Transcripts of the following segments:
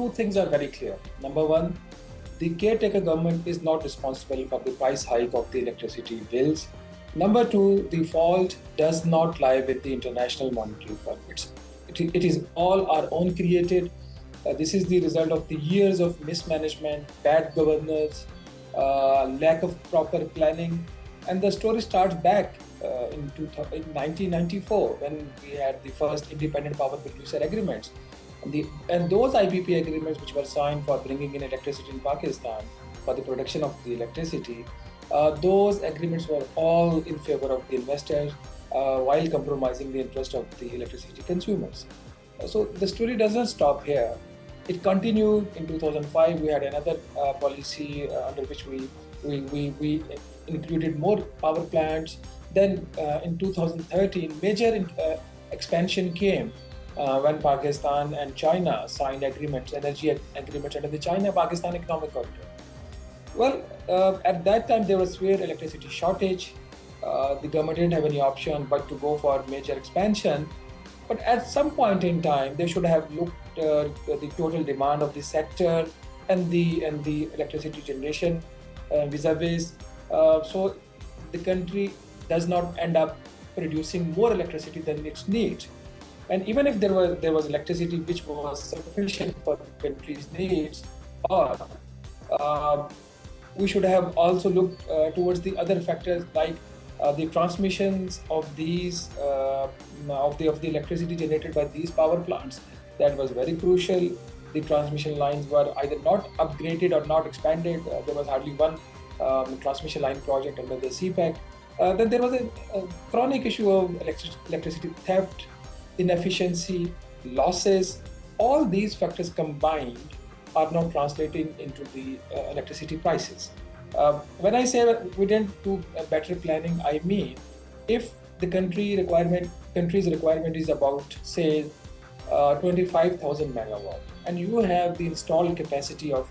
two things are very clear. Number one, the caretaker government is not responsible for the price hike of the electricity bills. Number two, the fault does not lie with the International Monetary Fund. It is all our own created. This is the result of the years of mismanagement, bad governance, lack of proper planning. And the story starts back in 1994 when we had the first independent power producer agreements. And those IPP agreements, which were signed for bringing in electricity in Pakistan for the production of the electricity, those agreements were all in favor of the investors while compromising the interest of the electricity consumers. So the story doesn't stop here. It continued in 2005. We had another policy under which we included more power plants. Then in 2013, major expansion came when Pakistan and China signed energy agreements under the China-Pakistan Economic Corridor. Well, at that time there was severe electricity shortage. The government didn't have any option but to go for major expansion. But at some point in time, they should have looked the total demand of the sector and the electricity generation vis-a-vis, so the country does not end up producing more electricity than its needs. And even if there was electricity which was sufficient for the country's needs, or we should have also looked towards the other factors like the transmissions of these of the electricity generated by these power plants. That was very crucial. The transmission lines were either not upgraded or not expanded. There was hardly one transmission line project under the CPEC. Then there was a chronic issue of electricity theft, inefficiency, losses. All these factors combined are now translating into the electricity prices. When I say we didn't do better planning, I mean if the country's requirement is about, say, 25,000 megawatt, and you have the installed capacity of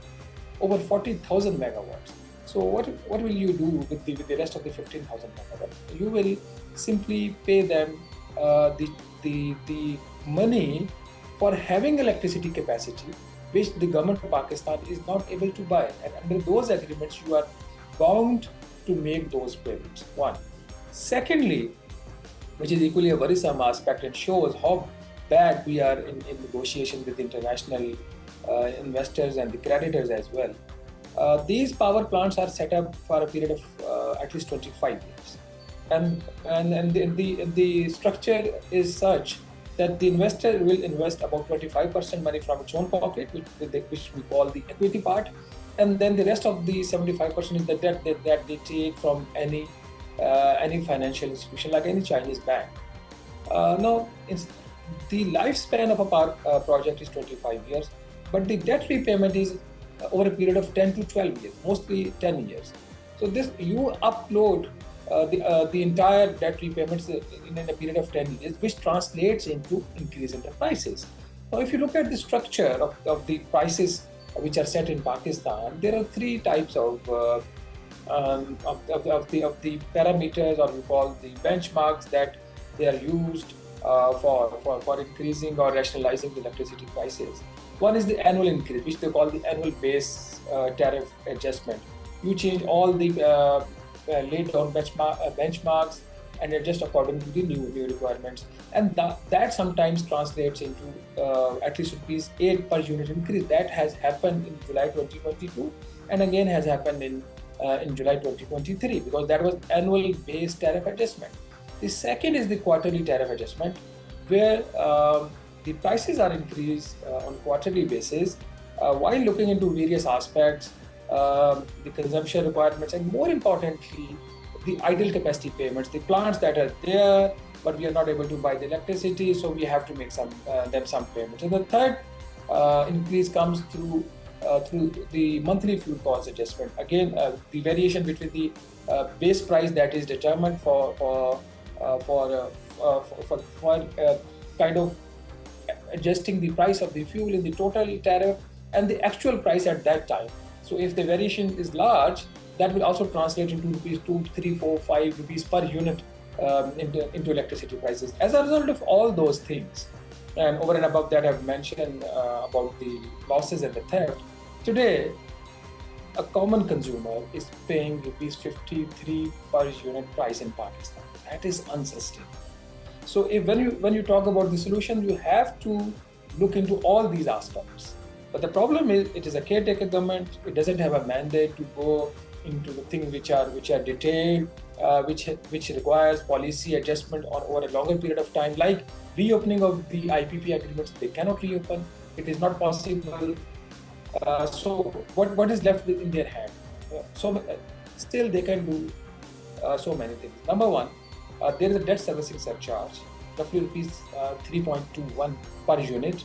over 40,000 megawatts. So what will you do with the rest of the 15,000 megawatts? You will simply pay them the money for having electricity capacity, which the government of Pakistan is not able to buy. And under those agreements, you are bound to make those payments. One. Secondly, which is equally a worrisome aspect and shows how bad we are in negotiation with international investors and the creditors as well. These power plants are set up for a period of at least 25 years. And the structure is such that the investor will invest about 25% money from its own pocket, which we call the equity part, and then the rest of the 75% is the debt that they take from any financial institution like any Chinese bank. Now, the lifespan of a power project is 25 years, but the debt repayment is over a period of 10 to 12 years, mostly 10 years. So this you upload the entire debt repayments in a period of 10 years, which translates into increase in the prices. Now, if you look at the structure of the prices which are set in Pakistan, there are three types of the parameters, or we call the benchmarks, that they are used for increasing or rationalizing the electricity prices. One is the annual increase, which they call the annual base tariff adjustment. You change all the laid down benchmarks and adjust according to the new requirements, and that sometimes translates into at least ₹8 per unit increase. That has happened in July 2022 and again has happened in July 2023, because that was annual base tariff adjustment. The second is the quarterly tariff adjustment, where the prices are increased on quarterly basis while looking into various aspects, the consumption requirements, and more importantly, the idle capacity payments, the plants that are there, but we are not able to buy the electricity, so we have to make some payments. And the third increase comes through the monthly fuel cost adjustment. Again, the variation between the base price that is determined for kind of adjusting the price of the fuel in the total tariff and the actual price at that time. So if the variation is large, that will also translate into ₹2, ₹3, ₹4, ₹5 per unit into electricity prices. As a result of all those things, And over and above that, I've mentioned about the losses and the theft. Today, a common consumer is paying rupees 53 per unit price in Pakistan. That is unsustainable. So when you talk about the solution, you have to look into all these aspects. But the problem is, it is a caretaker government. It doesn't have a mandate to go into the things which are detailed, which requires policy adjustment on over a longer period of time, like reopening of the IPP agreements. They cannot reopen. It is not possible. So what is left in their hand? Still they can do so many things. Number one, there is a debt servicing surcharge, roughly rupees 3.21 per unit,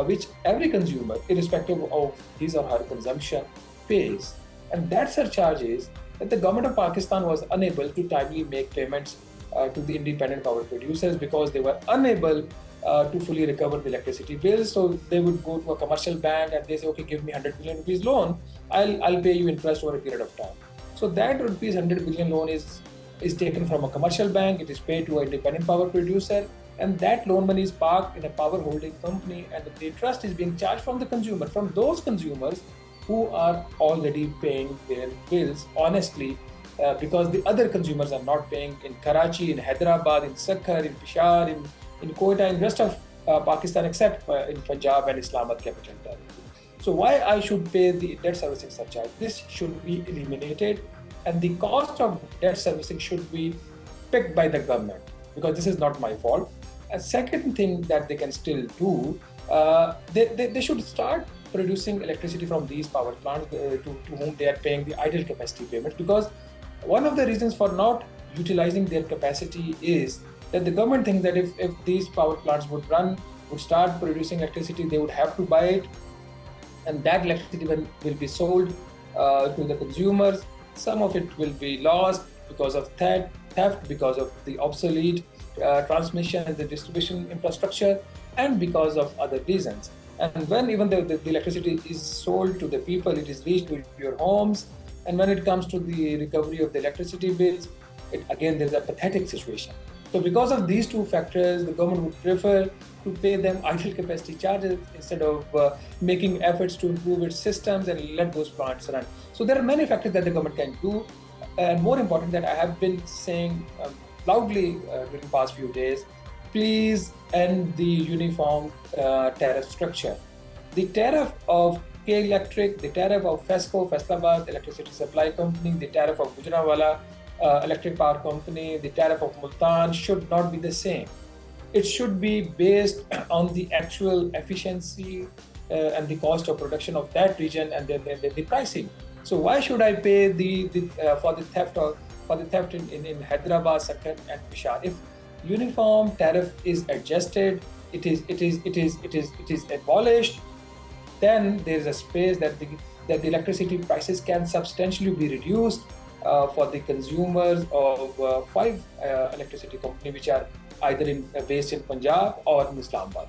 which every consumer, irrespective of his or her consumption, pays. And that surcharge is that the government of Pakistan was unable to timely make payments to the independent power producers because they were unable to fully recover the electricity bills. So they would go to a commercial bank and they say, okay, give me 100 billion rupees loan. I'll pay you interest over a period of time. So that rupees 100 billion loan is taken from a commercial bank. It is paid to an independent power producer. And that loan money is parked in a power holding company, and the interest is being charged from the consumer, from those consumers who are already paying their bills honestly, because the other consumers are not paying in Karachi, in Hyderabad, in Sakkar, in Peshawar, in Quetta, in rest of Pakistan, except in Punjab and Islamabad capital territory. So why I should pay the debt servicing surcharge? This should be eliminated, and the cost of debt servicing should be picked by the government, because this is not my fault. A second thing that they can still do, they should start producing electricity from these power plants to whom they are paying the idle capacity payments, because one of the reasons for not utilizing their capacity is that the government thinks that if these power plants would start producing electricity, they would have to buy it, and that electricity will be sold to the consumers. Some of it will be lost because of theft, because of the obsolete transmission and the distribution infrastructure, and because of other reasons. And when even the electricity is sold to the people, it is reached to your homes. And when it comes to the recovery of the electricity bills, again, there's a pathetic situation. So because of these two factors, the government would prefer to pay them idle capacity charges instead of making efforts to improve its systems and let those plants run. So there are many factors that the government can do. And more important, that I have been saying loudly during the past few days, please end the uniform tariff structure. The tariff of K Electric, the tariff of FESCO, Faisalabad Electricity Supply Company, the tariff of Gujranwala Electric Power Company, the tariff of Multan should not be the same. It should be based on the actual efficiency and the cost of production of that region, and then the pricing. So why should I pay for the theft in Hyderabad, Sakkar, and Peshawar? If uniform tariff is adjusted, it is abolished, then there is a space that the electricity prices can substantially be reduced for the consumers of 5 electricity companies, which are either based in Punjab or in Islamabad.